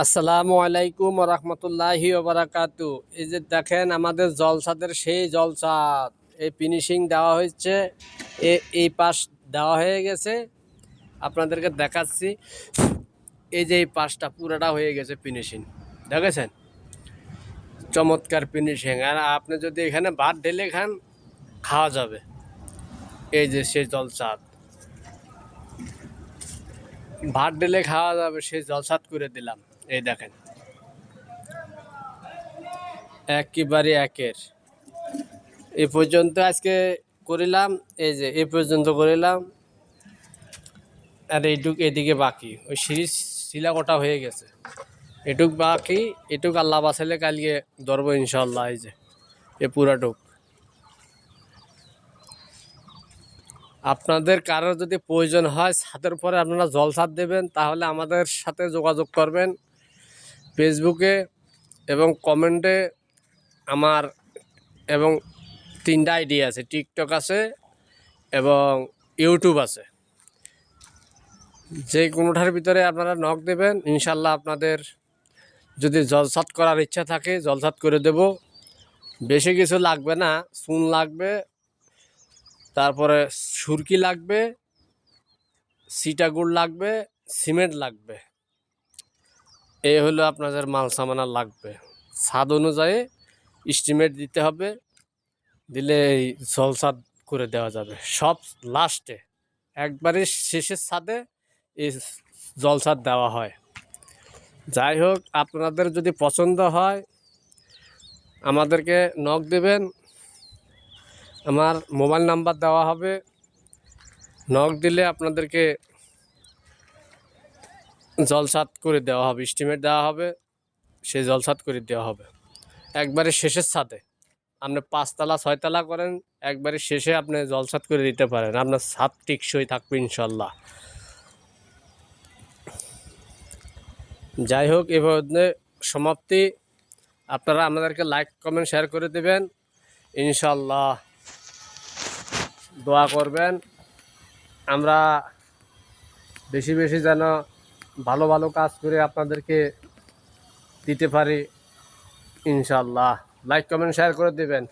আসসালামু আলাইকুম রহমতুল্লাহি ওবারাকাতু। এই যে দেখেন আমাদের জলসাদের সেই জলসাদ, এই ফিনিশিং দেওয়া হয়েছে, এই পাশ দেওয়া হয়ে গেছে। আপনাদেরকে দেখাচ্ছি, এই যে এই পাশটা পুরোটা হয়ে গেছে ফিনিশিং, দেখেছেন? চমৎকার ফিনিশিং। আর আপনি যদি এখানে ভাত ঢেলে খান, খাওয়া যাবে। এই যে সেই জলসাদ, ভাত ঢেলে খাওয়া যাবে, সেই জলসাদ করে দিলাম। এই দেখেন, একেবারে একের এই পর্যন্ত আজকে করিলাম। এই যে এই পর্যন্ত করিলাম, আর এদিকে বাকি ওই সিরিজ শিলাকোটা হয়ে গেছে, এটুক বাকি। এটুক আল্লাহ বাসাইলে কালকে ধরবো ইনশাল্লাহ। এই যে এ পুরাটুক। আপনাদের কারোর যদি প্রয়োজন হয় ছাদের পরে আপনারা জল ছাদ দেবেন, তাহলে আমাদের সাথে যোগাযোগ করবেন ফেসবুকে এবং কমেন্টে। আমার এবং 3টা আইডি আছে, টিকটক আছে এবং ইউটিউব আছে। যে কোনোটার ভিতরে আপনারা নক দেবেন, ইনশাল্লাহ আপনাদের যদি জলসাদ করার ইচ্ছা থাকে জলসাদ করে দেব। বেশি কিছু লাগবে না, চুন লাগবে, তারপরে সুরকি লাগবে, সিটাগুড় লাগবে, সিমেন্ট লাগবে। এই হলো আপনাদের মাল সামানা লাগবে। ছাদ অনুযায়ী এস্টিমেট দিতে হবে, দিলে এই জলসাদ করে দেওয়া যাবে। সব লাস্টে একবারে শেষের ছাদে এই জলসাদ দেওয়া হয়। যাই হোক, আপনাদের যদি পছন্দ হয় আমাদেরকে নক দেবেন, আমার মোবাইল নাম্বার দেওয়া হবে। নক দিলে আপনাদেরকে জলসাদ করে দেওয়া হবে, এস্টিমেট দেওয়া হবে, সেই জলসাদ করে দেওয়া হবে একবারে শেষের ছাদে। আপনি 5তলা 6তলা করেন, একবারে শেষে আপনি জলসাদ করে দিতে পারেন, আপনার ছাদ টিকসই থাকবে ইনশাল্লাহ। যাই হোক, এভাবে সমাপ্তি। আপনারা আমাদেরকে লাইক কমেন্ট শেয়ার করে দেবেন ইনশাল্লাহ। দোয়া করবেন আমরা বেশি বেশি যেন ভালো ভালো কাজ করে আপনাদেরকে দিতে পারি ইনশাল্লাহ। লাইক কমেন্ট শেয়ার করে দেবেন।